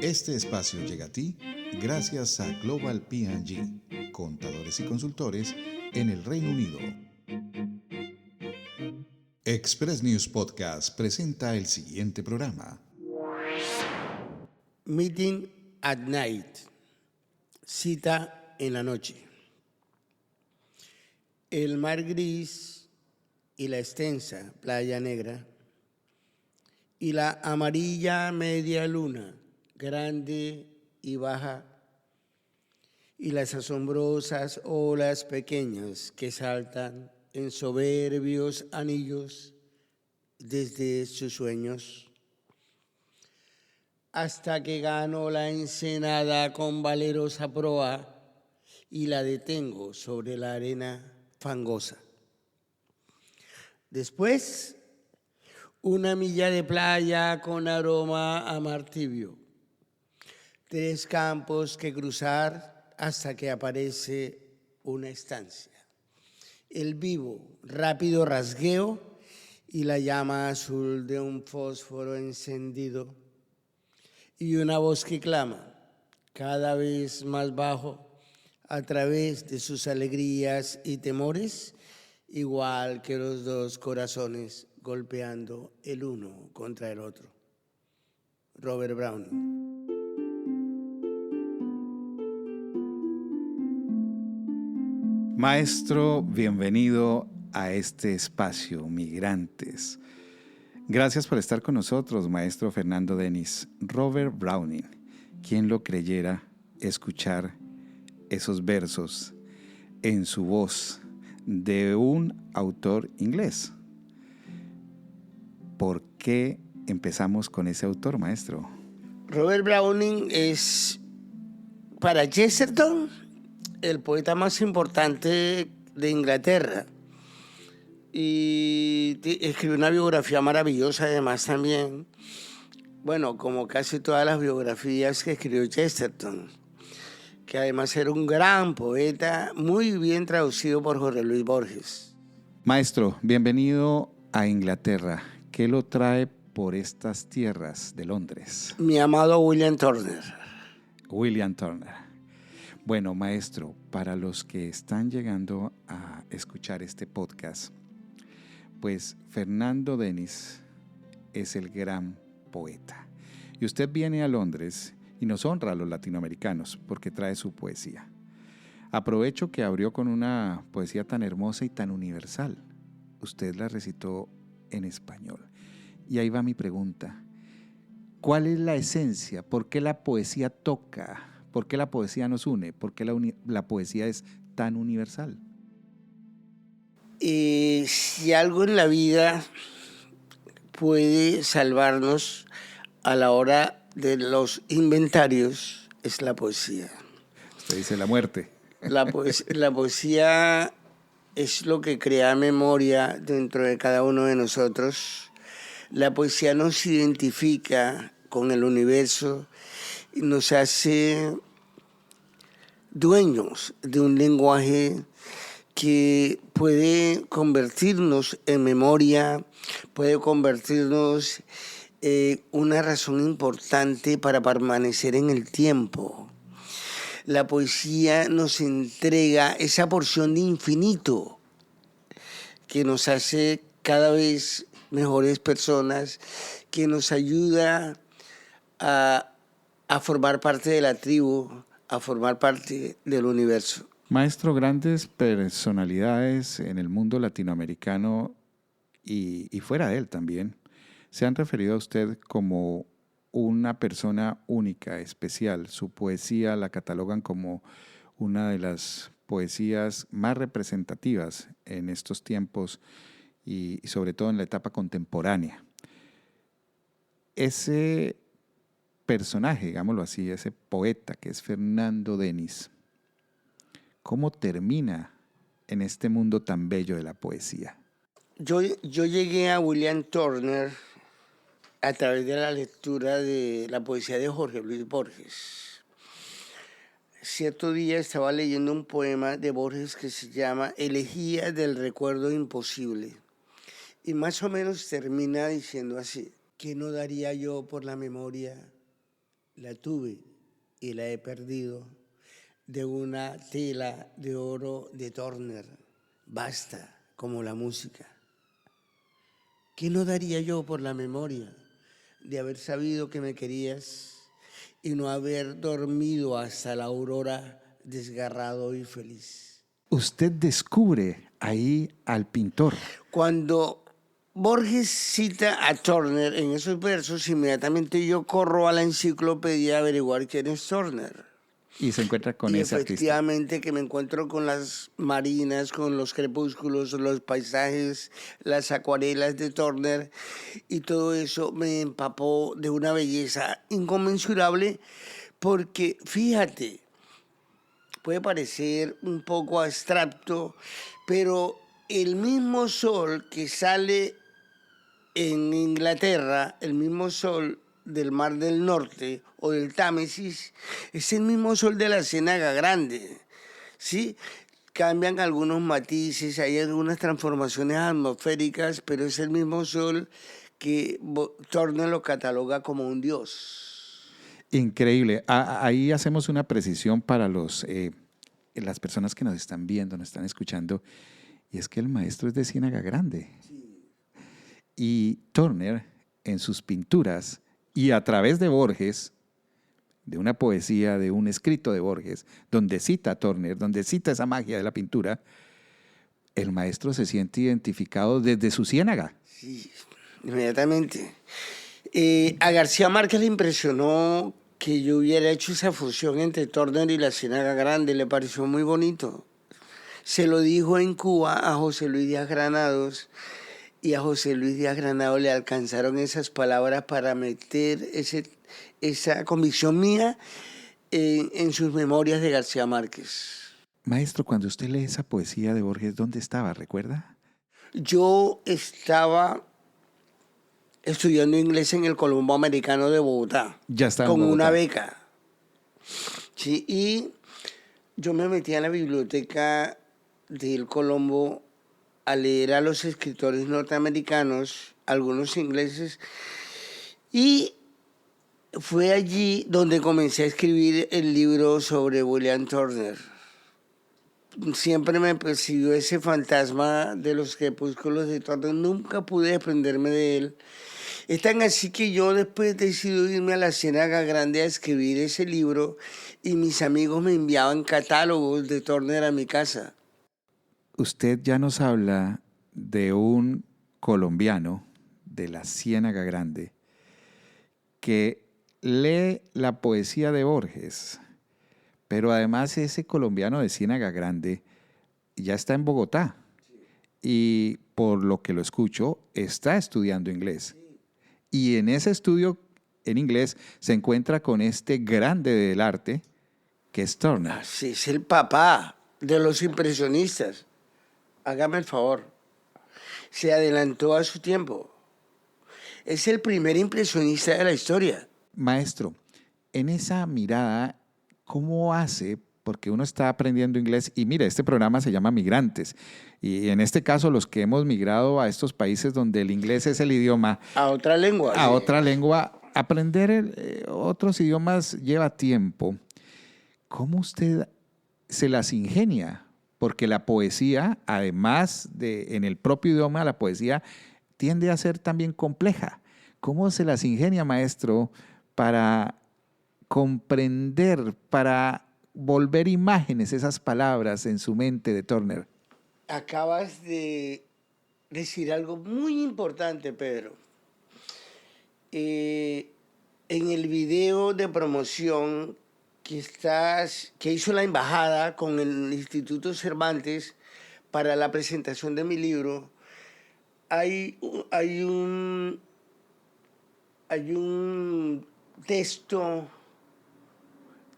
Este espacio llega a ti gracias a Global P&G, contadores y consultores en el Reino Unido. Express News Podcast presenta el siguiente programa. Meeting at night. Cita en la noche. El mar gris y la extensa playa negra y la amarilla media luna, grande y baja, y las asombrosas olas pequeñas que saltan en soberbios anillos desde sus sueños, hasta que gano la ensenada con valerosa proa y la detengo sobre la arena fangosa. Después, una milla de playa con aroma a mar tibio, 3 campos que cruzar hasta que aparece una estancia. El vivo, rápido rasgueo y la llama azul de un fósforo encendido y una voz que clama, cada vez más bajo, a través de sus alegrías y temores, igual que los 2 corazones golpeando el uno contra el otro. Robert Browning. Maestro, bienvenido a este espacio, Migrantes. Gracias por estar con nosotros, maestro Fernando Denis. Robert Browning, ¿quién lo creyera escuchar esos versos en su voz de un autor inglés? ¿Por qué empezamos con ese autor, maestro? Robert Browning es, para Chesterton, el poeta más importante de Inglaterra. Y escribió una biografía maravillosa, además también, bueno, como casi todas las biografías que escribió Chesterton, que además era un gran poeta, muy bien traducido por Jorge Luis Borges. Maestro, bienvenido a Inglaterra. ¿Qué lo trae por estas tierras de Londres? Mi amado William Turner. William Turner. Bueno, maestro, para los que están llegando a escuchar este podcast, pues Fernando Denis es el gran poeta. Y usted viene a Londres y nos honra a los latinoamericanos porque trae su poesía. Aprovecho que abrió con una poesía tan hermosa y tan universal. Usted la recitó en español. Y ahí va mi pregunta. ¿Cuál es la esencia? ¿Por qué la poesía toca? ¿Por qué la poesía nos une? ¿Por qué la poesía es tan universal? Si algo en la vida puede salvarnos a la hora de los inventarios, es la poesía. Usted dice la muerte. La poesía es lo que crea memoria dentro de cada uno de nosotros. La poesía nos identifica con el universo y nos hace dueños de un lenguaje que puede convertirnos en memoria, puede convertirnos en una razón importante para permanecer en el tiempo. La poesía nos entrega esa porción de infinito que nos hace cada vez mejores personas, que nos ayuda a formar parte de la tribu, a formar parte del universo. Maestro, grandes personalidades en el mundo latinoamericano y fuera de él también se han referido a usted como una persona única, especial. Su poesía la catalogan como una de las poesías más representativas en estos tiempos y sobre todo en la etapa contemporánea. Ese personaje, digámoslo así, ese poeta que es Fernando Denis, ¿cómo termina en este mundo tan bello de la poesía? Yo llegué a William Turner a través de la lectura de la poesía de Jorge Luis Borges. Cierto día estaba leyendo un poema de Borges que se llama Elegía del recuerdo imposible. Y más o menos termina diciendo así: ¿qué no daría yo por la memoria la tuve y la he perdido, de una tela de oro de Turner. Basta, como la música. ¿Qué no daría yo por la memoria de haber sabido que me querías y no haber dormido hasta la aurora desgarrado y feliz? Usted descubre ahí al pintor. Cuando Borges cita a Turner en esos versos, inmediatamente yo corro a la enciclopedia a averiguar quién es Turner. Y se encuentra con Y ese artista. efectivamente que me encuentro con las marinas, con los crepúsculos, los paisajes, las acuarelas de Turner, y todo eso me empapó de una belleza inconmensurable, porque fíjate, puede parecer un poco abstracto, pero el mismo sol que sale en Inglaterra, el mismo sol del Mar del Norte o del Támesis, es el mismo sol de la Ciénaga Grande, ¿sí? Cambian algunos matices, hay algunas transformaciones atmosféricas, pero es el mismo sol que Turner lo cataloga como un dios. Increíble. Ahí hacemos una precisión para las personas que nos están viendo, nos están escuchando, y es que el maestro es de Ciénaga Grande. Sí. Y Turner, en sus pinturas, y a través de Borges, de una poesía, de un escrito de Borges, donde cita a Turner, donde cita esa magia de la pintura, el maestro se siente identificado desde su ciénaga. Sí, inmediatamente. A García Márquez le impresionó que yo hubiera hecho esa fusión entre Turner y la Ciénaga Grande, le pareció muy bonito. Se lo dijo en Cuba a José Luis Díaz Granados, y a José Luis Díaz Granados le alcanzaron esas palabras para meter esa convicción mía en sus memorias de García Márquez. Maestro, cuando usted lee esa poesía de Borges, ¿dónde estaba? ¿Recuerda? Yo estaba estudiando inglés en el Colombo Americano de Bogotá, Ya estaba en con Bogotá. una beca. Sí, y yo me metí a la biblioteca del Colombo a leer a los escritores norteamericanos, algunos ingleses, y fue allí donde comencé a escribir el libro sobre William Turner. Siempre me persiguió ese fantasma de los crepúsculos de Turner, nunca pude desprenderme de él. Es tan así que yo después decidí irme a la Ciénaga Grande a escribir ese libro, y mis amigos me enviaban catálogos de Turner a mi casa. Usted ya nos habla de un colombiano de la Ciénaga Grande que lee la poesía de Borges, pero además ese colombiano de Ciénaga Grande ya está en Bogotá y por lo que lo escucho está estudiando inglés. Y en ese estudio en inglés se encuentra con este grande del arte que es Turner. Sí, es el papá de los impresionistas. Hágame el favor. Se adelantó a su tiempo. Es el primer impresionista de la historia. Maestro, en esa mirada, ¿cómo hace? Porque uno está aprendiendo inglés y mire, este programa se llama Migrantes y en este caso los que hemos migrado a estos países donde el inglés es el idioma, A otra lengua. a Sí. otra lengua, aprender otros idiomas lleva tiempo. ¿Cómo usted se las ingenia? Porque la poesía, además de en el propio idioma, la poesía tiende a ser también compleja. ¿Cómo se las ingenia, maestro, para comprender, para volver imágenes, esas palabras en su mente de Turner? Acabas de decir algo muy importante, Pedro. En el video de promoción que hizo la embajada con el Instituto Cervantes para la presentación de mi libro, hay un texto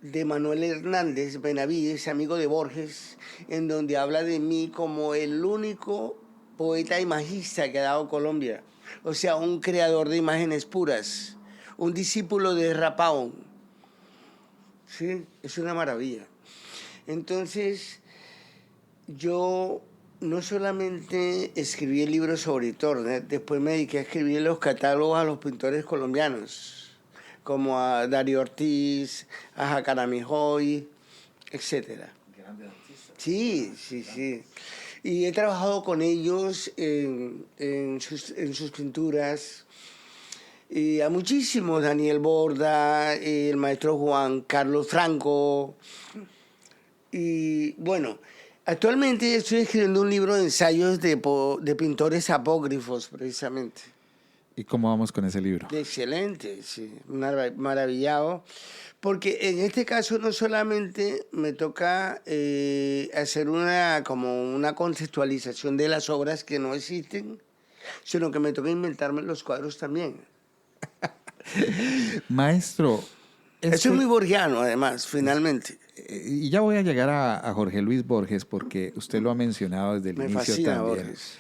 de Manuel Hernández Benavides, amigo de Borges, en donde habla de mí como el único poeta imagista que ha dado Colombia. O sea, un creador de imágenes puras, un discípulo de Rapaón. Sí, es una maravilla. Entonces, yo no solamente escribí el libro sobre Turner, después me dediqué a escribir los catálogos a los pintores colombianos. como a Darío Ortiz, a Jacarami Hoy, etc. Sí, sí, sí. Y he trabajado con ellos en sus pinturas. Y a muchísimos, Daniel Borda, el maestro Juan Carlos Franco. Y bueno, actualmente estoy escribiendo un libro de ensayos de pintores apócrifos, precisamente. ¿Y cómo vamos con ese libro? Excelente, sí, maravillado. Porque en este caso no solamente me toca hacer como una contextualización de las obras que no existen, sino que me toca inventarme los cuadros también. Maestro, Eso es muy borgiano, además, finalmente. y ya voy a llegar a Jorge Luis Borges porque usted lo ha mencionado desde el Me inicio fascina también. Borges.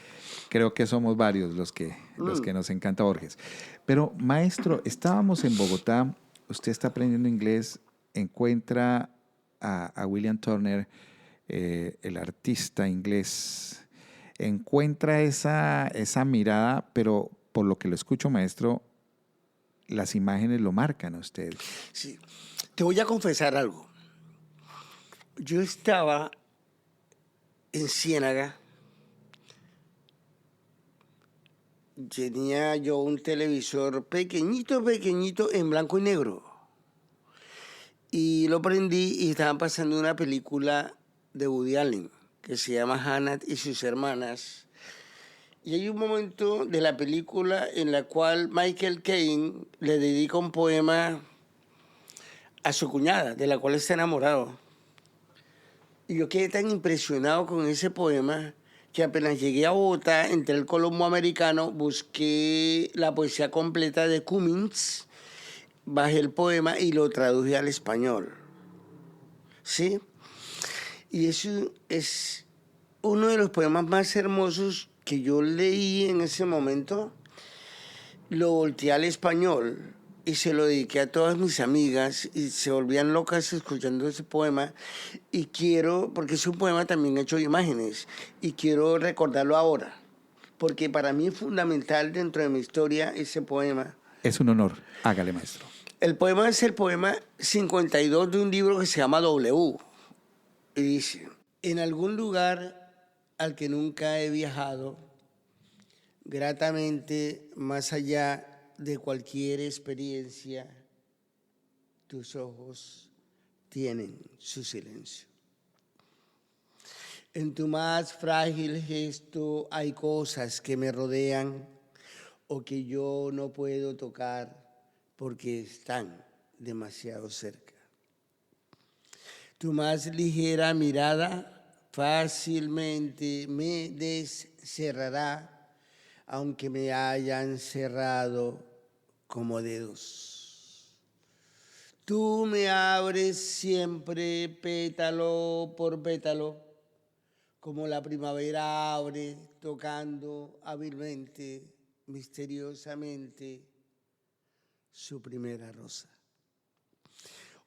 Creo que somos varios los que nos encanta Borges. Pero, maestro, estábamos en Bogotá, usted está aprendiendo inglés, encuentra a William Turner, el artista inglés, encuentra esa mirada, pero por lo que lo escucho, maestro, las imágenes lo marcan a usted. Sí. Te voy a confesar algo. Yo estaba en Ciénaga. Tenía yo un televisor pequeñito, pequeñito, en blanco y negro. Y lo prendí y estaban pasando una película de Woody Allen que se llama Hannah y sus hermanas. Y hay un momento de la película en la cual Michael Caine le dedica un poema a su cuñada, de la cual está enamorado. Y yo quedé tan impresionado con ese poema que apenas llegué a Bogotá, entré al Colombo Americano, busqué la poesía completa de Cummings, bajé el poema y lo traduje al español. ¿Sí? Y eso es uno de los poemas más hermosos que yo leí en ese momento. Lo volteé al español y se lo dediqué a todas mis amigas y se volvían locas escuchando ese poema. Y quiero, porque es un poema también hecho de imágenes, y quiero recordarlo ahora, porque para mí es fundamental dentro de mi historia ese poema. Es un honor. Hágale, maestro. El poema es el poema 52 de un libro que se llama W. Y dice, en algún lugar al que nunca he viajado, gratamente más allá de cualquier experiencia, tus ojos tienen su silencio. En tu más frágil gesto hay cosas que me rodean o que yo no puedo tocar porque están demasiado cerca. Tu más ligera mirada fácilmente me descerrará, aunque me hayan cerrado como dedos. Tú me abres siempre pétalo por pétalo, como la primavera abre, tocando hábilmente, misteriosamente, su primera rosa.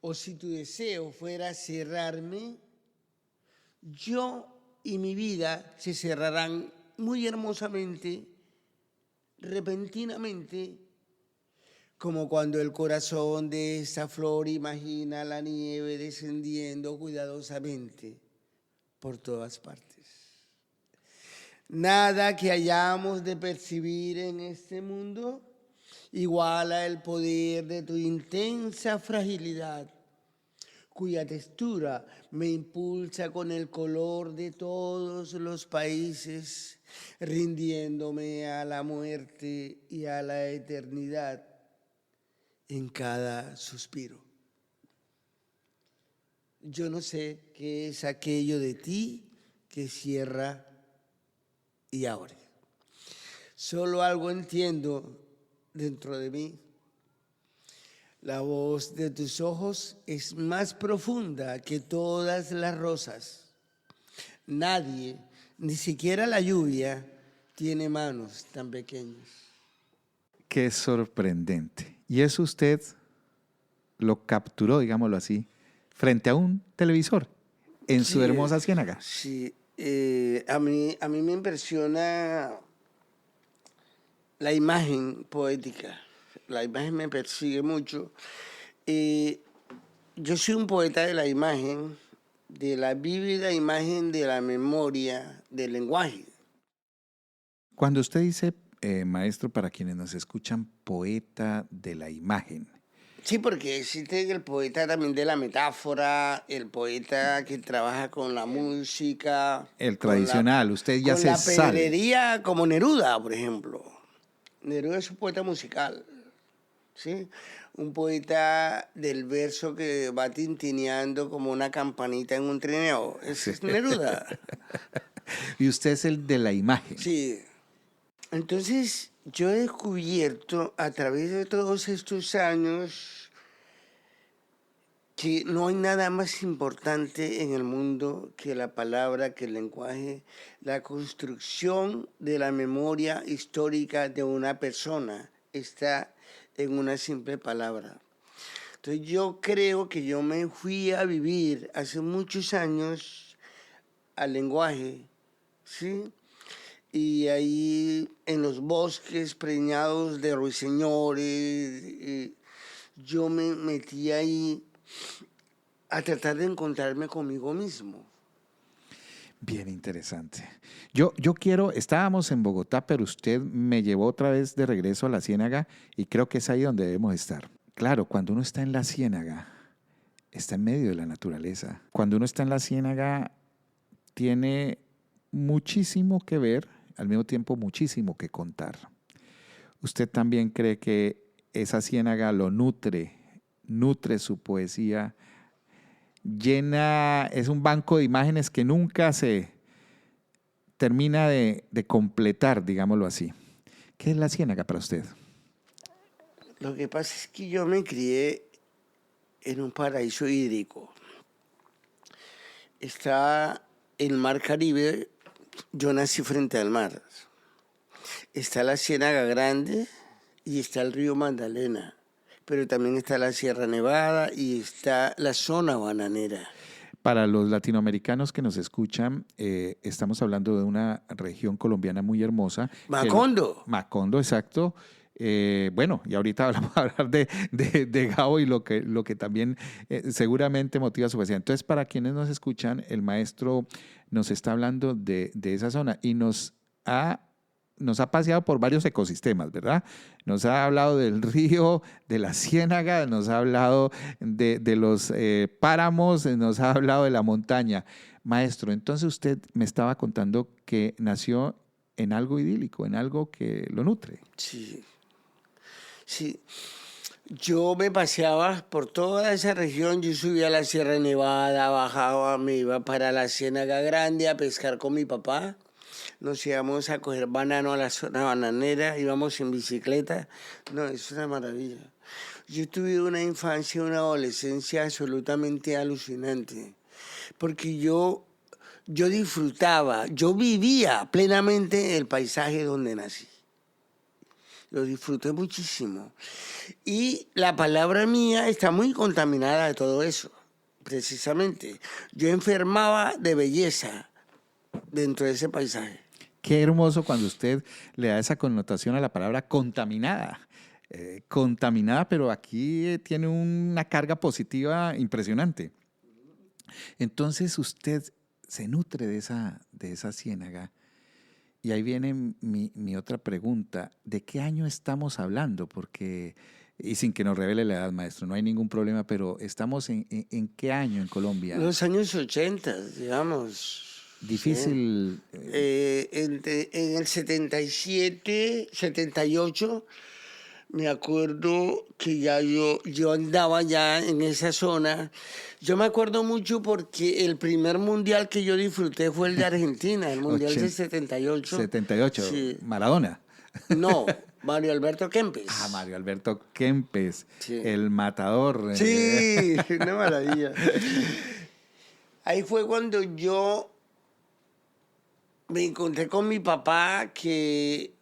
O si tu deseo fuera cerrarme, yo y mi vida se cerrarán muy hermosamente, repentinamente, como cuando el corazón de esa flor imagina la nieve descendiendo cuidadosamente por todas partes. Nada que hayamos de percibir en este mundo iguala el poder de tu intensa fragilidad, cuya textura me impulsa con el color de todos los países, rindiéndome a la muerte y a la eternidad en cada suspiro. Yo no sé qué es aquello de ti que cierra y abre. Solo algo entiendo dentro de mí. La voz de tus ojos es más profunda que todas las rosas. Nadie, ni siquiera la lluvia, tiene manos tan pequeñas. Qué sorprendente. Y eso usted lo capturó, digámoslo así, frente a un televisor en su hermosa Ciénaga. Sí, a mí me impresiona la imagen poética. la imagen me persigue mucho. Yo soy un poeta de la imagen, de la vívida imagen de la memoria, del lenguaje. Cuando usted dice, maestro, para quienes nos escuchan, poeta de la imagen, Sí, porque existe el poeta también de la metáfora, el poeta que trabaja con la música, el tradicional, usted ya con se la sale. pedrería, como Neruda, por ejemplo. Neruda es un poeta musical, ¿sí? Un poeta del verso que va tintineando como una campanita en un trineo. Ese es Neruda. Y usted es el de la imagen. Sí. Entonces, yo he descubierto a través de todos estos años que no hay nada más importante en el mundo que la palabra, que el lenguaje, la construcción de la memoria histórica de una persona está en una simple palabra. Entonces yo creo que yo me fui a vivir hace muchos años al lenguaje, ¿sí? Y ahí en los bosques preñados de ruiseñores, yo me metí ahí a tratar de encontrarme conmigo mismo. Bien interesante. Yo quiero, estábamos en Bogotá, pero usted me llevó otra vez de regreso a la Ciénaga y creo que es ahí donde debemos estar. Claro, cuando uno está en la Ciénaga, está en medio de la naturaleza. Cuando uno está en la Ciénaga, tiene muchísimo que ver, al mismo tiempo muchísimo que contar. ¿Usted también cree que esa ciénaga lo nutre su poesía, llena, es un banco de imágenes que nunca se termina de completar, digámoslo así? ¿Qué es la ciénaga para usted? Lo que pasa es que yo me crié en un paraíso hídrico. Está el mar Caribe, yo nací frente al mar. Está la Ciénaga Grande y está el río Magdalena, pero también está la Sierra Nevada y está la zona bananera. Para los latinoamericanos que nos escuchan, estamos hablando de una región colombiana muy hermosa. Macondo. Macondo, exacto. Bueno, y ahorita vamos a hablar de Gabo y lo que también seguramente motiva su poesía. Entonces, para quienes nos escuchan, el maestro nos está hablando de esa zona y nos ha paseado por varios ecosistemas, ¿verdad? Nos ha hablado del río, de la ciénaga, nos ha hablado de los páramos, nos ha hablado de la montaña. Maestro, entonces usted me estaba contando que nació en algo idílico, en algo que lo nutre. Sí, sí. Yo me paseaba por toda esa región, yo subía a la Sierra Nevada, bajaba, me iba para la Ciénaga Grande a pescar con mi papá. Nos íbamos a coger banano a la zona bananera, íbamos en bicicleta. No, es una maravilla. Yo tuve una infancia, una adolescencia absolutamente alucinante, porque yo disfrutaba, yo vivía plenamente el paisaje donde nací. Lo disfruté muchísimo. Y la palabra mía está muy contaminada de todo eso, precisamente. Yo enfermaba de belleza dentro de ese paisaje. Qué hermoso cuando usted le da esa connotación a la palabra contaminada. Contaminada, pero aquí tiene una carga positiva impresionante. Entonces usted se nutre de esa ciénaga. Y ahí viene mi otra pregunta. ¿De qué año estamos hablando? Porque, y sin que nos revele la edad, maestro, no hay ningún problema, pero ¿estamos en qué año en Colombia? Los años 80, digamos. Difícil. Sí. En el 77, 78, me acuerdo que ya yo andaba ya en esa zona. Yo me acuerdo mucho porque el primer mundial que yo disfruté fue el de Argentina, el mundial del 78. 78, Sí. Maradona. No, Mario Alberto Kempes. Ah, Mario Alberto Kempes, Sí. el matador. Sí, una maravilla. Ahí fue cuando yo me encontré con mi papá que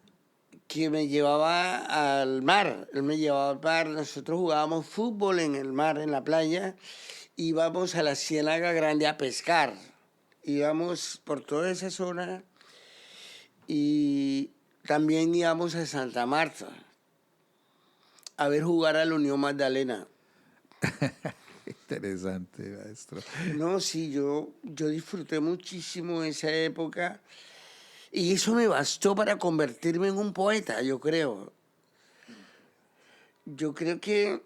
me llevaba al mar. Él me llevaba al mar. Nosotros jugábamos fútbol en el mar, en la playa. Íbamos a la Ciénaga Grande a pescar. Íbamos por toda esa zona y también íbamos a Santa Marta. a ver jugar a la Unión Magdalena. Interesante, maestro. No, sí, yo disfruté muchísimo esa época y eso me bastó para convertirme en un poeta, yo creo. Yo creo que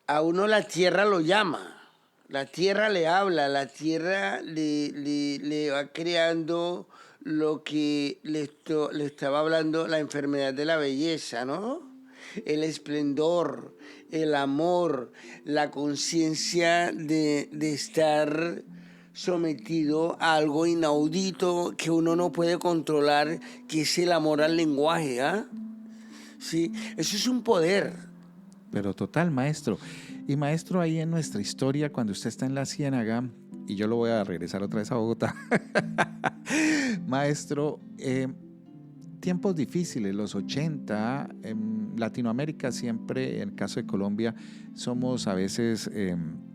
a uno la tierra lo llama, la tierra le habla, la tierra le va creando lo que le estaba hablando la enfermedad de la belleza, ¿no? El esplendor, el amor, la conciencia de estar sometido a algo inaudito que uno no puede controlar, que es el amor al lenguaje, ¿ah? Sí, eso es un poder. Pero total, maestro. Y maestro, ahí en nuestra historia, cuando usted está en la Ciénaga, y yo lo voy a regresar otra vez a Bogotá, maestro, tiempos difíciles, los 80, en Latinoamérica siempre, en el caso de Colombia, somos a veces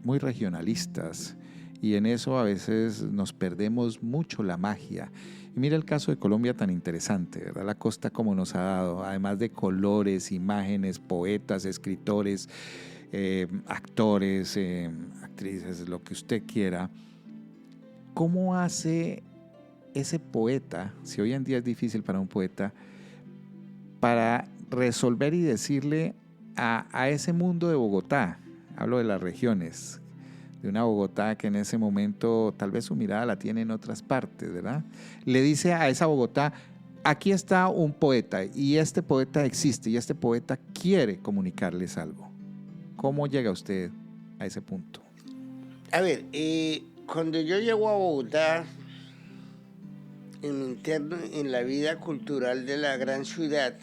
muy regionalistas y en eso a veces nos perdemos mucho la magia. Y mira el caso de Colombia tan interesante, ¿verdad? La costa como nos ha dado, además de colores, imágenes, poetas, escritores, actores, actrices, lo que usted quiera. ¿Cómo hace ese poeta, si hoy en día es difícil para un poeta, para resolver y decirle a ese mundo de Bogotá, hablo de las regiones, de una Bogotá que en ese momento tal vez su mirada la tiene en otras partes, ¿verdad? Le dice a esa Bogotá, aquí está un poeta y este poeta existe y este poeta quiere comunicarles algo. ¿Cómo llega usted a ese punto? A ver, cuando yo llego a Bogotá, en mi interno, en la vida cultural de la gran ciudad,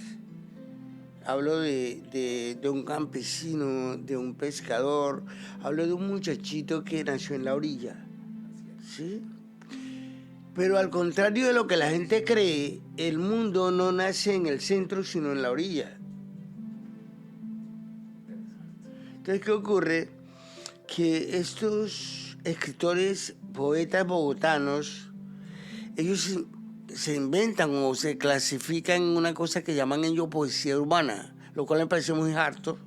hablo de un campesino, de un pescador, hablo de un muchachito que nació en la orilla, ¿sí? Pero al contrario de lo que la gente cree, el mundo no nace en el centro, sino en la orilla. Entonces, ¿qué ocurre? Que estos escritores, poetas bogotanos, ellos se inventan o se clasifican en una cosa que llaman ellos poesía urbana, lo cual me parece muy harto,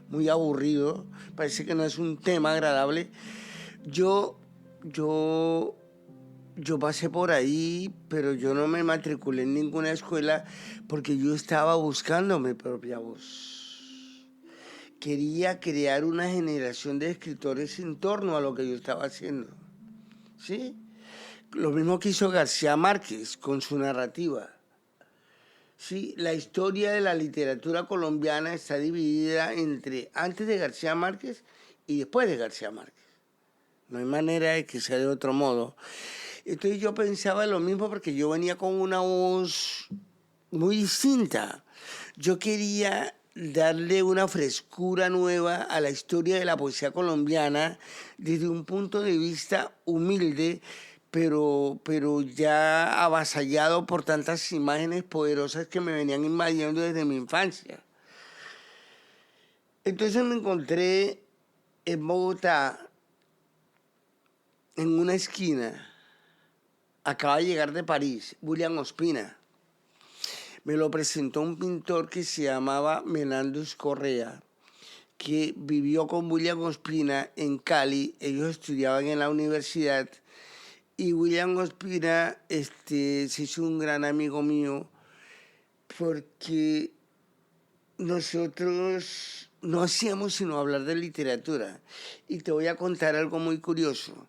muy aburrido, parece que no es un tema agradable. Yo pasé por ahí, pero yo no me matriculé en ninguna escuela porque yo estaba buscando mi propia voz. Quería crear una generación de escritores en torno a lo que yo estaba haciendo, ¿sí? Lo mismo que hizo García Márquez con su narrativa. Sí, la historia de la literatura colombiana está dividida entre antes de García Márquez y después de García Márquez. No hay manera de que sea de otro modo. Entonces yo pensaba lo mismo porque yo venía con una voz muy distinta. Yo quería darle una frescura nueva a la historia de la poesía colombiana desde un punto de vista humilde, pero ya avasallado por tantas imágenes poderosas que me venían invadiendo desde mi infancia. Entonces me encontré en Bogotá, en una esquina, acaba de llegar de París, William Ospina. Me lo presentó un pintor que se llamaba Menandus Correa, que vivió con William Ospina en Cali. Ellos estudiaban en la universidad y William Ospina se hizo un gran amigo mío porque nosotros no hacíamos sino hablar de literatura. Y te voy a contar algo muy curioso.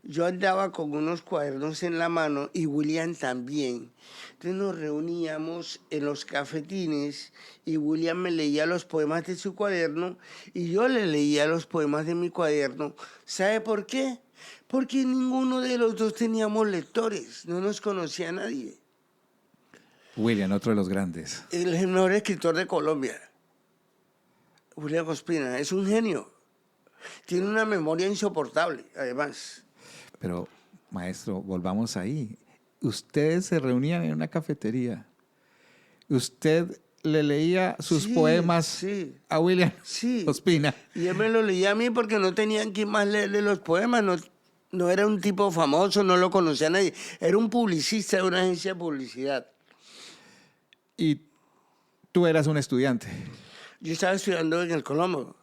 Yo andaba con unos cuadernos en la mano y William también. Entonces nos reuníamos en los cafetines y William me leía los poemas de su cuaderno y yo le leía los poemas de mi cuaderno. ¿Sabe por qué? Porque ninguno de los dos teníamos lectores, no nos conocía nadie. William, otro de los grandes. El mejor escritor de Colombia, William Ospina, es un genio. Tiene una memoria insoportable, además. Pero, maestro, volvamos ahí. Ustedes se reunían en una cafetería. Usted le leía sus poemas a William Ospina. Y él me lo leía a mí porque no tenían quien más leerle los poemas. No era un tipo famoso, no lo conocía nadie. Era un publicista de una agencia de publicidad. Y tú eras un estudiante. Yo estaba estudiando en el Colombo.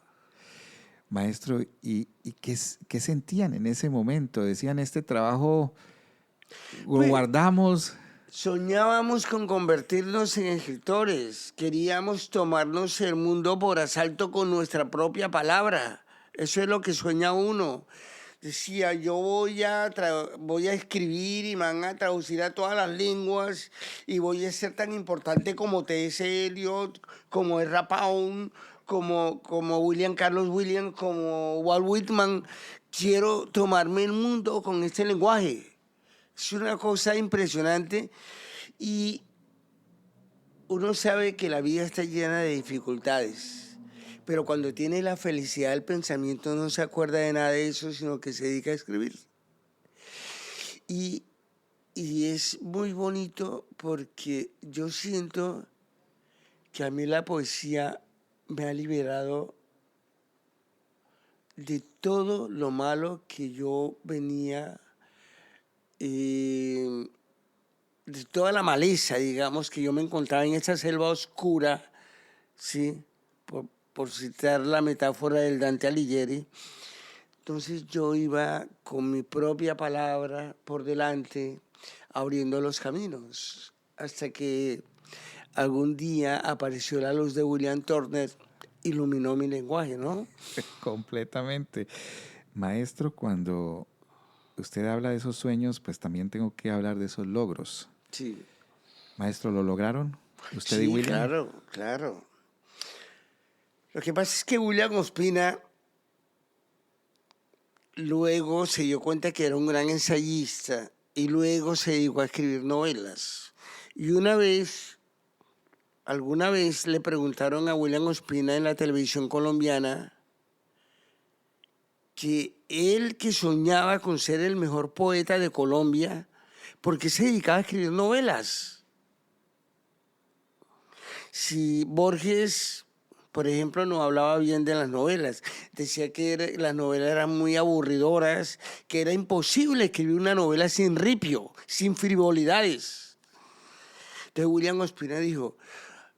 Maestro, ¿y qué sentían en ese momento? Decían, este trabajo lo Pues, guardamos. soñábamos con convertirnos en escritores. Queríamos tomarnos el mundo por asalto con nuestra propia palabra. Eso es lo que sueña uno. Decía, yo voy a escribir y me van a traducir a todas las lenguas y voy a ser tan importante como T.S. Eliot, como Ezra Pound, como William Carlos Williams, como Walt Whitman. Quiero tomarme el mundo con este lenguaje. Es una cosa impresionante y uno sabe que la vida está llena de dificultades, pero cuando tiene la felicidad del pensamiento no se acuerda de nada de eso, sino que se dedica a escribir. Y, y es muy bonito porque yo siento que a mí la poesía me ha liberado de todo lo malo que yo venía de toda la maleza, digamos, que yo me encontraba en esa selva oscura, ¿sí? Por citar la metáfora del Dante Alighieri. Entonces yo iba con mi propia palabra por delante, abriendo los caminos, hasta que algún día apareció la luz de William Turner, iluminó mi lenguaje, ¿no? Completamente. Maestro, cuando usted habla de esos sueños, pues también tengo que hablar de esos logros. Sí. Maestro, ¿lo lograron? ¿Usted y Sí, William? claro, claro. Lo que pasa es que William Ospina luego se dio cuenta que era un gran ensayista y luego se dedicó a escribir novelas. Y alguna vez le preguntaron a William Ospina en la televisión colombiana que él, que soñaba con ser el mejor poeta de Colombia, ¿por qué se dedicaba a escribir novelas? Si Borges, por ejemplo, no hablaba bien de las novelas, decía que las novelas eran muy aburridoras, que era imposible escribir una novela sin ripio, sin frivolidades. Entonces William Ospina dijo,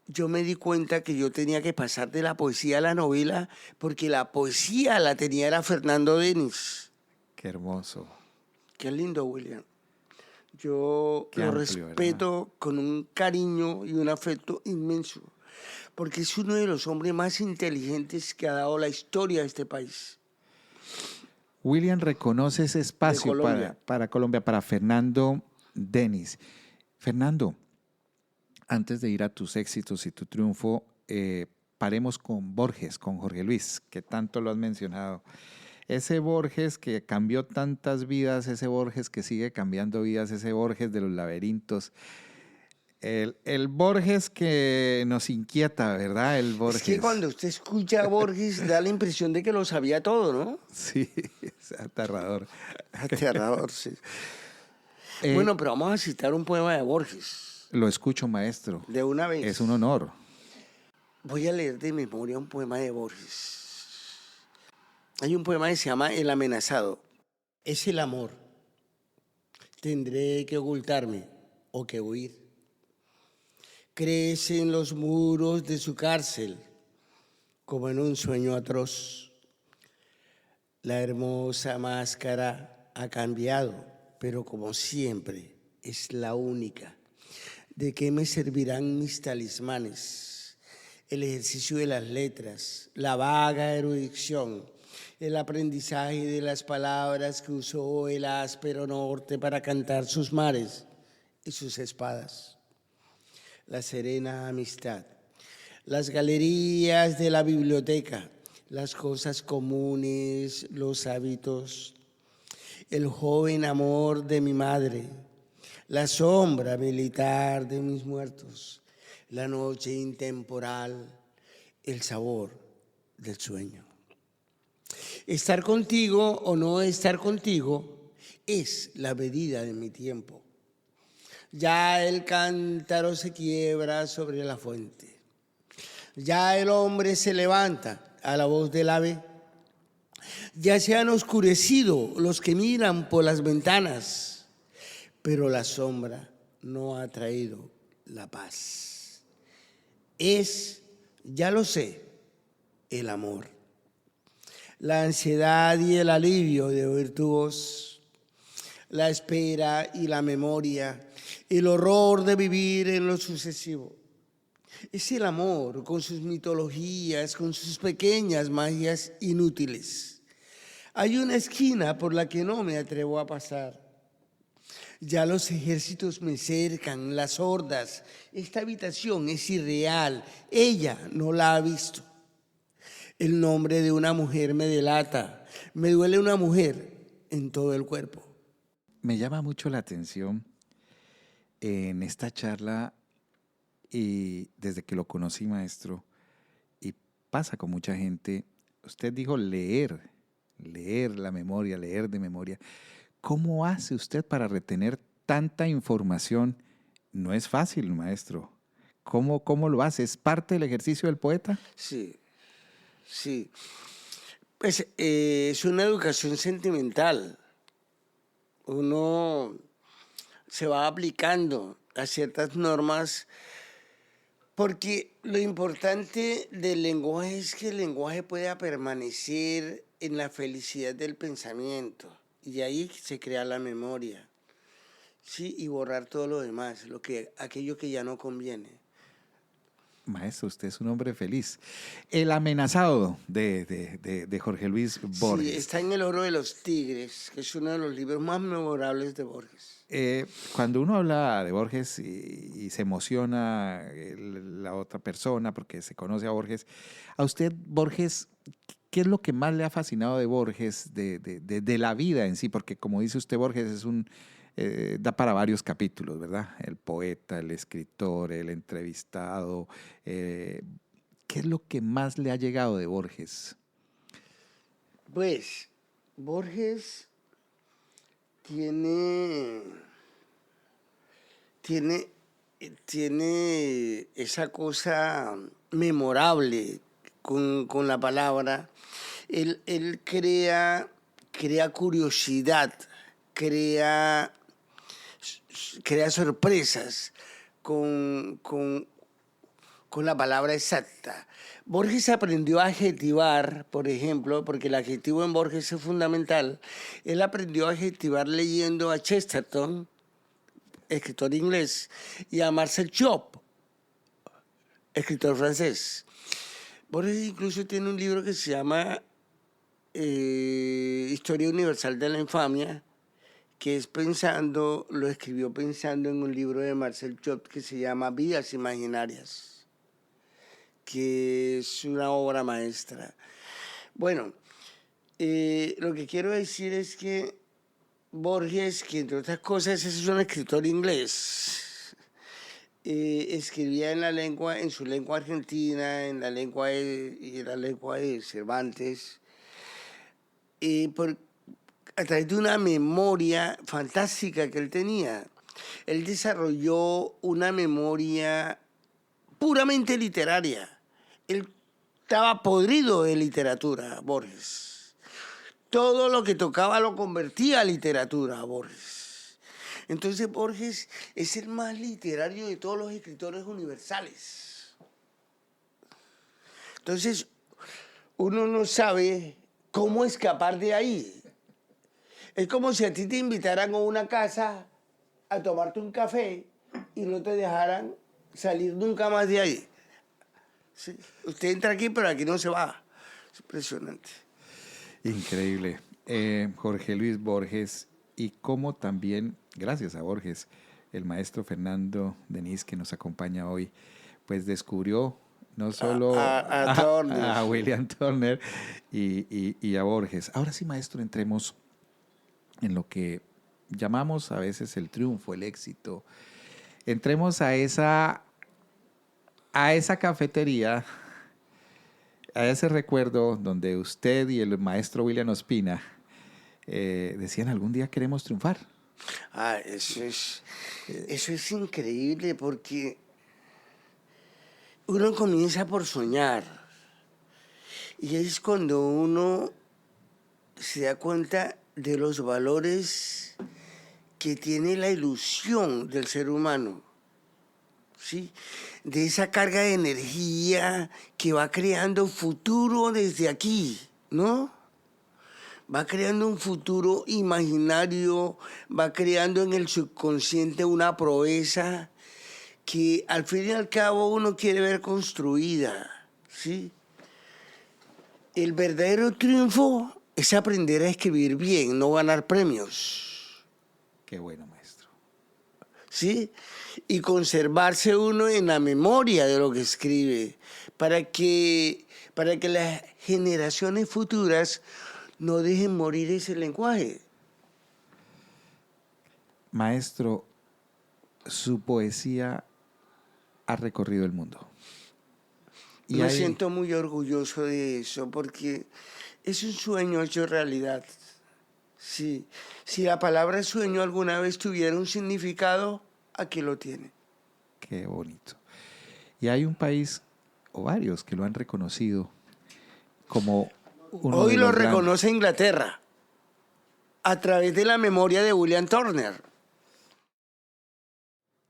yo me di cuenta que yo tenía que pasar de la poesía a la novela porque la poesía la tenía era Fernando Denis. Qué hermoso. Qué lindo, William. Yo Qué lo amplio, respeto ¿verdad? con un cariño y un afecto inmenso, porque es uno de los hombres más inteligentes que ha dado la historia de este país, William reconoce ese de espacio Colombia. para Colombia, para Fernando Denis. Fernando, antes de ir a tus éxitos y tu triunfo, paremos con Borges, con Jorge Luis, que tanto lo has mencionado. Ese Borges que cambió tantas vidas, ese Borges que sigue cambiando vidas, ese Borges de los laberintos, el Borges que nos inquieta, ¿verdad? El Es que Borges. cuando usted escucha a Borges da la impresión de que lo sabía todo, ¿no? Sí, es aterrador. Aterrador, sí. Eh, Bueno, pero vamos a citar un poema de Borges, lo escucho, maestro. de una Es vez. un honor. Voy a leer de memoria un poema de Borges. Hay un poema que se llama El amenazado. Es el amor. Tendré que ocultarme o que huir. Crece en los muros de su cárcel como en un sueño atroz. La hermosa máscara ha cambiado, pero como siempre es la única. ¿De qué me servirán mis talismanes? El ejercicio de las letras, la vaga erudición, el aprendizaje de las palabras que usó el áspero norte para cantar sus mares y sus espadas. La serena amistad, las galerías de la biblioteca, las cosas comunes, los hábitos, el joven amor de mi madre, la sombra militar de mis muertos, la noche intemporal, el sabor del sueño. Estar contigo o no estar contigo es la medida de mi tiempo. Ya el cántaro se quiebra sobre la fuente. Ya el hombre se levanta a la voz del ave. Ya se han oscurecido los que miran por las ventanas, pero la sombra no ha traído la paz. Es, ya lo sé, el amor. La ansiedad y el alivio de oír tu voz, la espera y la memoria, el horror de vivir en lo sucesivo. Es el amor con sus mitologías, con sus pequeñas magias inútiles. Hay una esquina por la que no me atrevo a pasar. Ya los ejércitos me cercan, las hordas. Esta habitación es irreal. Ella no la ha visto. El nombre de una mujer me delata. Me duele una mujer en todo el cuerpo. Me llama mucho la atención en esta charla y desde que lo conocí, maestro, y pasa con mucha gente, usted dijo leer la memoria, leer de memoria. ¿Cómo hace usted para retener tanta información? No es fácil, maestro. ¿Cómo lo hace? ¿Es parte del ejercicio del poeta? Sí, sí. Pues es una educación sentimental. Uno se va aplicando a ciertas normas porque lo importante del lenguaje es que el lenguaje pueda permanecer en la felicidad del pensamiento y ahí se crea la memoria, ¿sí? Y borrar todo lo demás, aquello que ya no conviene. Maestro, usted es un hombre feliz. El amenazado de Jorge Luis Borges. Sí, está en El oro de los tigres, que es uno de los libros más memorables de Borges. Cuando uno habla de Borges y se emociona la otra persona porque se conoce a Borges, a usted, Borges, ¿qué es lo que más le ha fascinado de Borges, de la vida en sí? Porque como dice usted, Borges es da para varios capítulos, ¿verdad? El poeta, el escritor, el entrevistado. ¿Qué es lo que más le ha llegado de Borges? Pues, Borges tiene esa cosa memorable con la palabra. Él crea curiosidad, crea sorpresas con la palabra exacta. Borges aprendió a adjetivar, por ejemplo, porque el adjetivo en Borges es fundamental. Él aprendió a adjetivar leyendo a Chesterton, escritor inglés, y a Marcel Job, escritor francés. Borges incluso tiene un libro que se llama Historia Universal de la Infamia, que lo escribió pensando en un libro de Marcel Job que se llama Vidas Imaginarias, que es una obra maestra. Bueno, lo que quiero decir es que Borges, que entre otras cosas es un escritor inglés, escribía en su lengua argentina, en la lengua de Cervantes, a través de una memoria fantástica que él tenía. Él desarrolló una memoria puramente literaria. Él estaba podrido de literatura, Borges. Todo lo que tocaba lo convertía a literatura, Borges. Entonces Borges es el más literario de todos los escritores universales. Entonces uno no sabe cómo escapar de ahí. Es como si a ti te invitaran a una casa a tomarte un café y no te dejaran salir nunca más de ahí. Sí. Usted entra aquí, pero aquí no se va. Es impresionante. Increíble. Jorge Luis Borges, y cómo también, gracias a Borges, el maestro Fernando Denis, que nos acompaña hoy, pues descubrió no solo a William Turner y a Borges. Ahora sí, maestro, entremos en lo que llamamos a veces el triunfo, el éxito. Entremos a esa cafetería, a ese recuerdo donde usted y el maestro William Ospina decían: algún día queremos triunfar. Eso es increíble porque uno comienza por soñar y es cuando uno se da cuenta de los valores que tiene la ilusión del ser humano. ¿sí? De esa carga de energía que va creando futuro desde aquí, ¿no? Va creando un futuro imaginario, va creando en el subconsciente una proeza que al fin y al cabo uno quiere ver construida, ¿sí? El verdadero triunfo es aprender a escribir bien, no ganar premios, Qué bueno, maestro. ¿sí? Y conservarse uno en la memoria de lo que escribe, para que las generaciones futuras no dejen morir ese lenguaje. Maestro, su poesía ha recorrido el mundo. Y Me siento muy orgulloso de eso porque es un sueño hecho realidad. Sí. Si la palabra sueño alguna vez tuviera un significado, aquí lo tiene. Qué bonito. Y hay un país, o varios, que lo han reconocido como uno Hoy de lo los grandes. reconoce Inglaterra a través de la memoria de William Turner.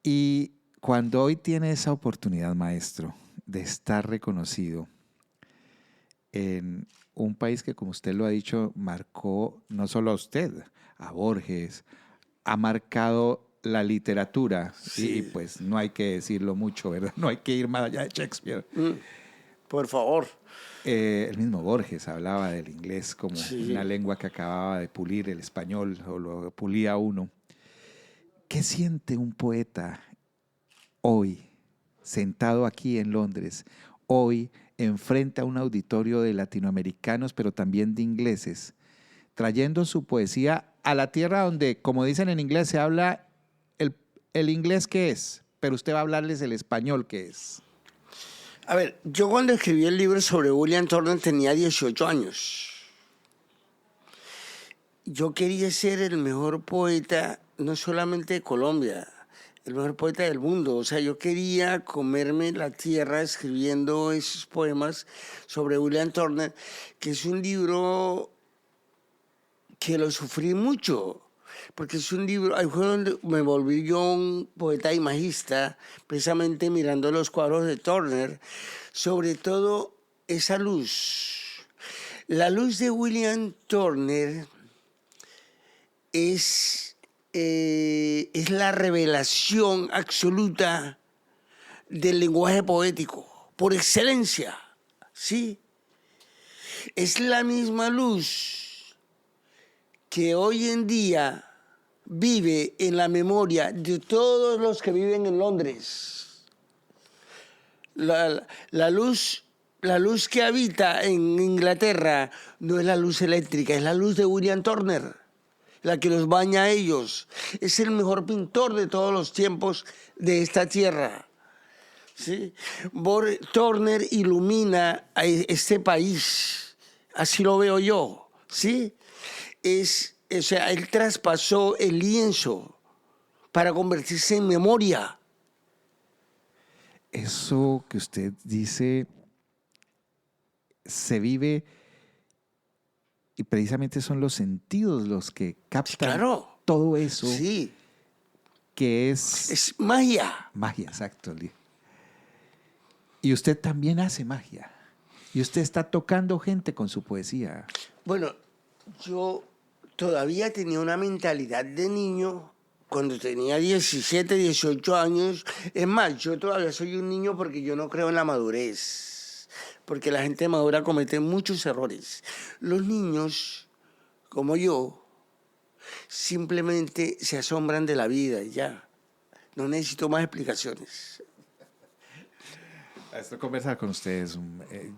Y cuando hoy tiene esa oportunidad, maestro, de estar reconocido en un país que, como usted lo ha dicho, marcó no solo a usted, a Borges, ha marcado la literatura, Sí. y pues no hay que decirlo mucho, ¿verdad? No hay que ir más allá de Shakespeare. Por favor. El mismo Borges hablaba del inglés como Sí. una lengua que acababa de pulir el español, o lo pulía uno. ¿Qué siente un poeta hoy, sentado aquí en Londres, hoy enfrente a un auditorio de latinoamericanos, pero también de ingleses, trayendo su poesía a la tierra donde, como dicen en inglés, se habla el inglés que es, pero usted va a hablarles el español que es? A ver, yo cuando escribí el libro sobre William Turner tenía 18 años. Yo quería ser el mejor poeta, no solamente de Colombia, el mejor poeta del mundo. O sea, yo quería comerme la tierra escribiendo esos poemas sobre William Turner, que es un libro que lo sufrí mucho, porque es un libro, ahí fue donde me volví yo un poeta imagista, precisamente mirando los cuadros de Turner, sobre todo esa luz. La luz de William Turner es la revelación absoluta del lenguaje poético, por excelencia, ¿sí? Es la misma luz que hoy en día vive en la memoria de todos los que viven en Londres. La luz que habita en Inglaterra no es la luz eléctrica, es la luz de William Turner, la que los baña a ellos. Es el mejor pintor de todos los tiempos de esta tierra. ¿Sí? Turner ilumina a este país, así lo veo yo, ¿sí? O sea, él traspasó el lienzo para convertirse en memoria. Eso que usted dice se vive, y precisamente son los sentidos los que captan Claro. todo eso, Sí. que es Es magia. magia, exacto. Y usted también hace magia. Y usted está tocando gente con su poesía. Bueno, yo todavía tenía una mentalidad de niño cuando tenía 17, 18 años. Es más, yo todavía soy un niño porque yo no creo en la madurez. Porque la gente madura comete muchos errores. Los niños, como yo, simplemente se asombran de la vida y ya. No necesito más explicaciones. Esto conversar con ustedes,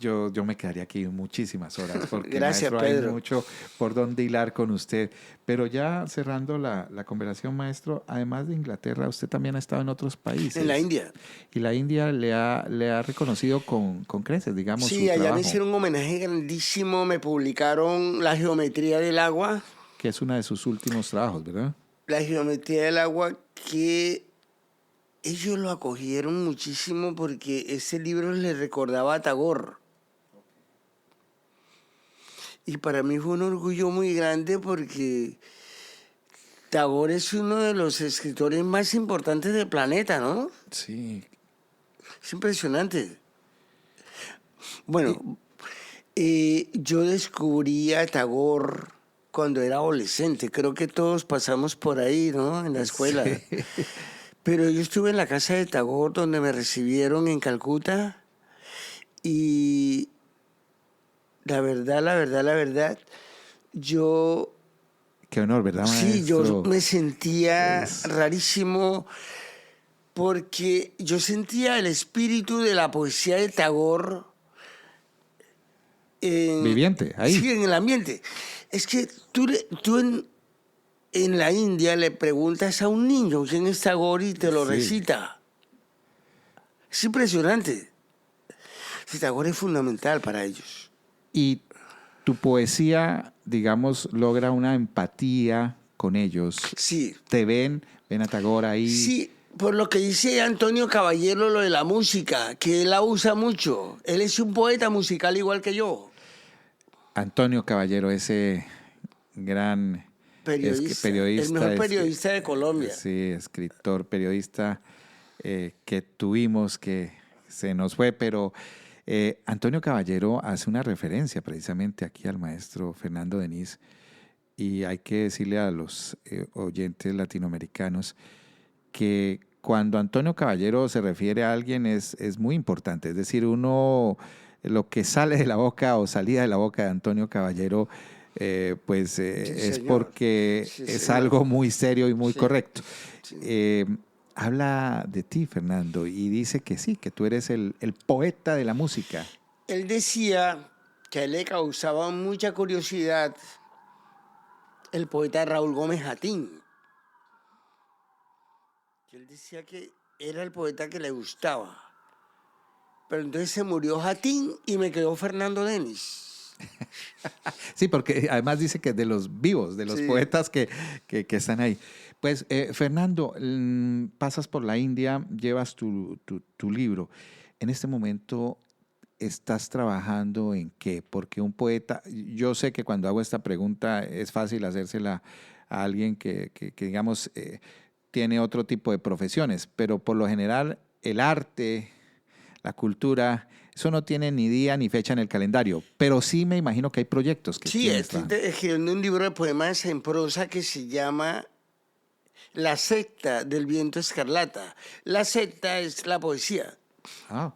yo me quedaría aquí muchísimas horas porque Gracias, maestro, Pedro. hay mucho por donde hilar con usted. Pero ya cerrando la conversación, maestro, además de Inglaterra, usted también ha estado en otros países. En la India. Y la India le ha reconocido con creces, digamos, Sí, su allá trabajo, me hicieron un homenaje grandísimo, me publicaron La geometría del agua. que es uno de sus últimos trabajos, ¿verdad? La geometría del agua, que ellos lo acogieron muchísimo porque ese libro les recordaba a Tagore. Y para mí fue un orgullo muy grande porque Tagore es uno de los escritores más importantes del planeta, ¿no? Sí, Es impresionante. Bueno, yo descubrí a Tagore cuando era adolescente. Creo que todos pasamos por ahí, ¿no? En la escuela. Sí. Pero yo estuve en la casa de Tagore donde me recibieron en Calcuta y la verdad, yo Qué honor, ¿verdad, sí, yo maestro? me sentía Es rarísimo porque yo sentía el espíritu de la poesía de Tagore viviente, ahí. sí, en el ambiente. Es que tú en la India le preguntas a un niño quién es Tagore y te lo Sí. recita. Es impresionante. Sí, Tagore es fundamental para ellos. Y tu poesía, digamos, logra una empatía con ellos. Sí, Te ven a Tagore ahí. sí, por lo que dice Antonio Caballero, lo de la música, que él la usa mucho. Él es un poeta musical igual que yo. Antonio Caballero, ese gran Periodista, el periodista, mejor periodista de Colombia. sí, escritor, periodista que tuvimos, que se nos fue, pero Antonio Caballero hace una referencia precisamente aquí al maestro Fernando Denis, y hay que decirle a los oyentes latinoamericanos que cuando Antonio Caballero se refiere a alguien es muy importante. Es decir, lo que sale de la boca o salida de la boca de Antonio Caballero, Sí, es señor. porque Sí, es señor. algo muy serio y muy Sí, correcto. sí. Habla de ti, Fernando, y dice que sí, que tú eres el poeta de la música. Él decía que a él le causaba mucha curiosidad el poeta Raúl Gómez Jatín. Él decía que era el poeta que le gustaba. Pero entonces se murió Jatín y me quedó Fernando Denis. Sí, porque además dice que de los vivos, de los Sí. poetas que están ahí. Pues, Fernando, pasas por la India, llevas tu libro. En este momento, ¿estás trabajando en qué? Porque un poeta, yo sé que cuando hago esta pregunta es fácil hacérsela a alguien que digamos, tiene otro tipo de profesiones, pero por lo general el arte, la cultura, eso no tiene ni día ni fecha en el calendario, pero sí me imagino que hay proyectos que Sí, tienes estoy trabajando. escribiendo un libro de poemas en prosa que se llama La secta del viento escarlata. La secta es la poesía. Ah,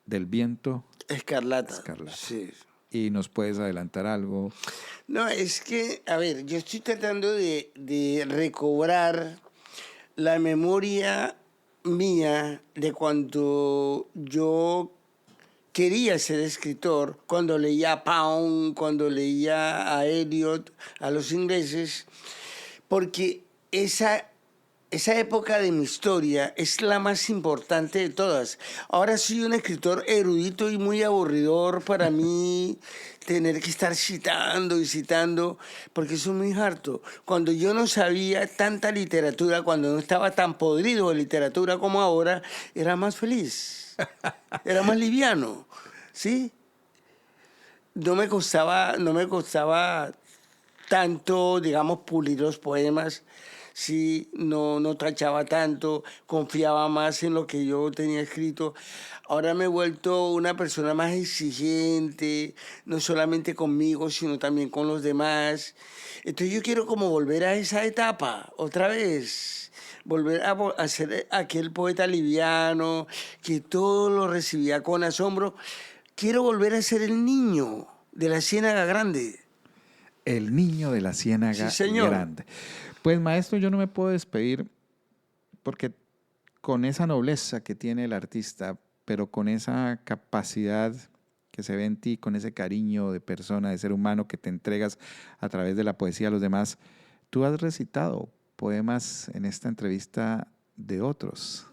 del viento Escarlata. escarlata. Sí. ¿Y nos puedes adelantar algo? No, es que, a ver, yo estoy tratando de recobrar la memoria mía de cuando yo quería ser escritor, cuando leía a Pound, cuando leía a Eliot, a los ingleses, porque esa época de mi historia es la más importante de todas. Ahora soy un escritor erudito y muy aburridor para mí tener que estar citando y citando, porque soy muy harto. Cuando yo no sabía tanta literatura, cuando no estaba tan podrido de literatura como ahora, era más feliz, era más liviano, ¿sí? No me costaba tanto, digamos, pulir los poemas. Sí, no tachaba tanto, confiaba más en lo que yo tenía escrito. Ahora me he vuelto una persona más exigente, no solamente conmigo, sino también con los demás. Entonces yo quiero como volver a esa etapa, otra vez. Volver a ser aquel poeta liviano, que todo lo recibía con asombro. Quiero volver a ser el niño de la Ciénaga Grande. El niño de la Sí, ciénaga señor. grande. Pues maestro, yo no me puedo despedir porque con esa nobleza que tiene el artista, pero con esa capacidad que se ve en ti, con ese cariño de persona, de ser humano que te entregas a través de la poesía a los demás, tú has recitado poemas en esta entrevista de otros,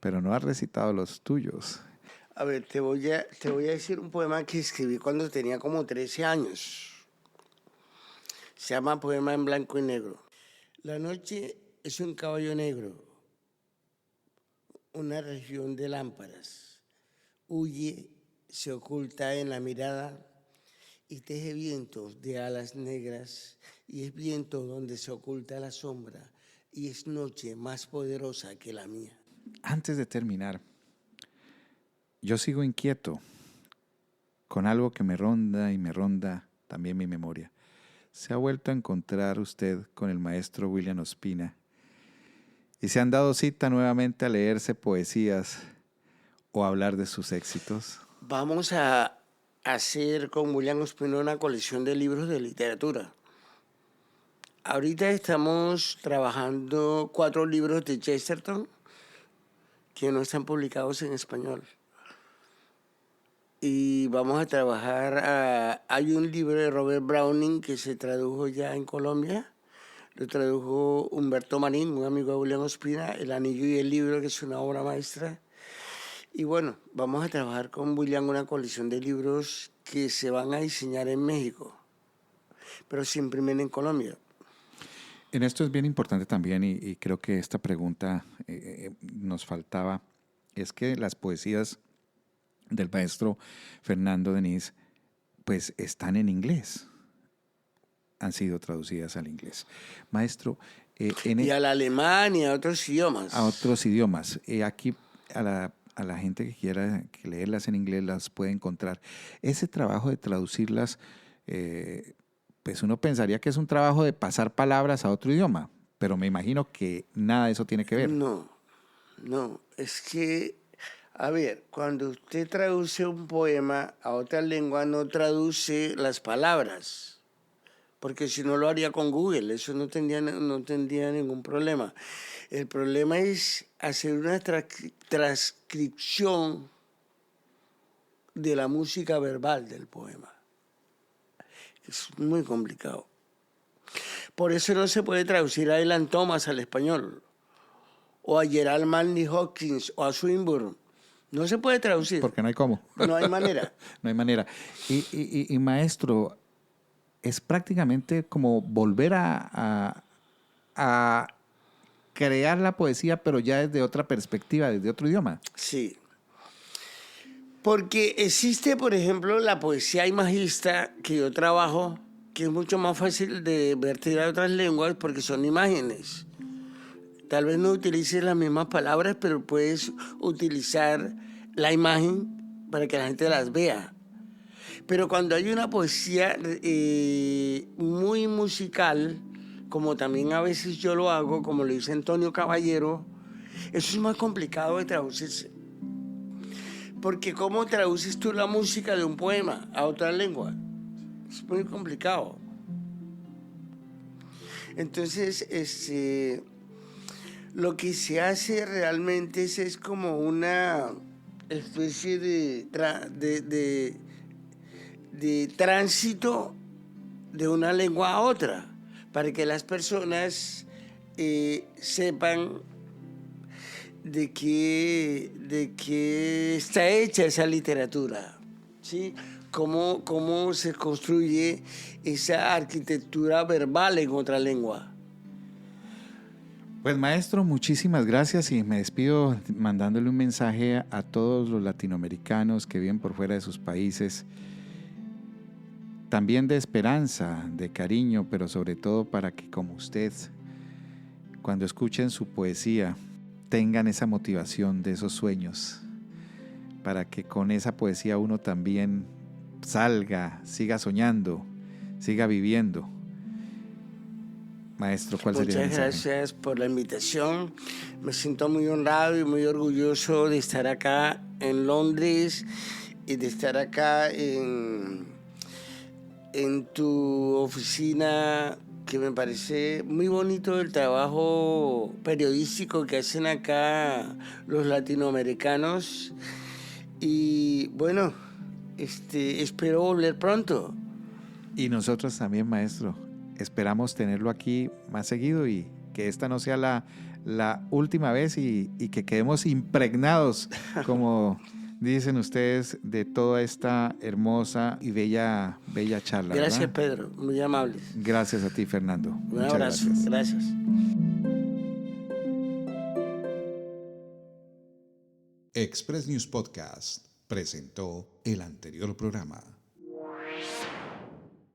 pero no has recitado los tuyos. A ver, te voy a decir un poema que escribí cuando tenía como 13 años. Se llama Poema en blanco y negro. La noche es un caballo negro, una región de lámparas. Huye, se oculta en la mirada y teje vientos de alas negras, y es viento donde se oculta la sombra, y es noche más poderosa que la mía. antes de terminar, yo sigo inquieto con algo que me ronda y me ronda también mi memoria. ¿Se ha vuelto a encontrar usted con el maestro William Ospina y se han dado cita nuevamente a leerse poesías o a hablar de sus éxitos? Vamos a hacer con William Ospina una colección de libros de literatura. Ahorita estamos trabajando 4 libros de Chesterton que no están publicados en español. Y vamos a trabajar, hay un libro de Robert Browning que se tradujo ya en Colombia, lo tradujo Humberto Marín, un amigo de William Ospina, El Anillo y el Libro, que es una obra maestra. Y bueno, vamos a trabajar con William una colección de libros que se van a diseñar en México, pero se imprimen en Colombia. En esto es bien importante también, y creo que esta pregunta nos faltaba, es que las poesías del maestro Fernando Denis pues están en inglés, han sido traducidas al inglés. Maestro, y al alemán y a otros idiomas. A otros idiomas. Aquí a la gente que quiera leerlas en inglés las puede encontrar. Ese trabajo de traducirlas, pues uno pensaría que es un trabajo de pasar palabras a otro idioma, pero me imagino que nada de eso tiene que ver. No, es que, a ver, cuando usted traduce un poema a otra lengua, no traduce las palabras, porque si no lo haría con Google, eso no tendría ningún problema. El problema es hacer una transcripción de la música verbal del poema. Es muy complicado. Por eso no se puede traducir a Dylan Thomas al español, o a Gerald Manley Hopkins, o a Swinburne. No se puede traducir. Porque no hay cómo. No hay manera. No hay manera. Y maestro, es prácticamente como volver a crear la poesía, pero ya desde otra perspectiva, desde otro idioma. Sí. Porque existe, por ejemplo, la poesía imagista que yo trabajo, que es mucho más fácil de vertir a otras lenguas porque son imágenes. Tal vez no utilices las mismas palabras, pero puedes utilizar la imagen para que la gente las vea. Pero cuando hay una poesía muy musical, como también a veces yo lo hago, como lo dice Antonio Caballero, eso es más complicado de traducirse. Porque ¿cómo traduces tú la música de un poema a otra lengua? Es muy complicado. Entonces, lo que se hace realmente es como una especie de tránsito de una lengua a otra, para que las personas sepan de qué está hecha esa literatura, ¿sí? Cómo se construye esa arquitectura verbal en otra lengua. Pues maestro, muchísimas gracias y me despido mandándole un mensaje a todos los latinoamericanos que viven por fuera de sus países, también de esperanza, de cariño, pero sobre todo para que como usted, cuando escuchen su poesía, tengan esa motivación de esos sueños, para que con esa poesía uno también salga, siga soñando, siga viviendo. Maestro, ¿cuál sería el mensaje? Muchas gracias por la invitación. Me siento muy honrado y muy orgulloso de estar acá en Londres y de estar acá en tu oficina, que me parece muy bonito el trabajo periodístico que hacen acá los latinoamericanos. Y bueno, espero volver pronto. Y nosotros también, maestro. Esperamos tenerlo aquí más seguido y que esta no sea la última vez y que quedemos impregnados, como dicen ustedes, de toda esta hermosa y bella charla. Gracias, ¿verdad? Pedro. Muy amable. Gracias a ti, Fernando. Un Muchas abrazo. Gracias. Express News Podcast presentó el anterior programa.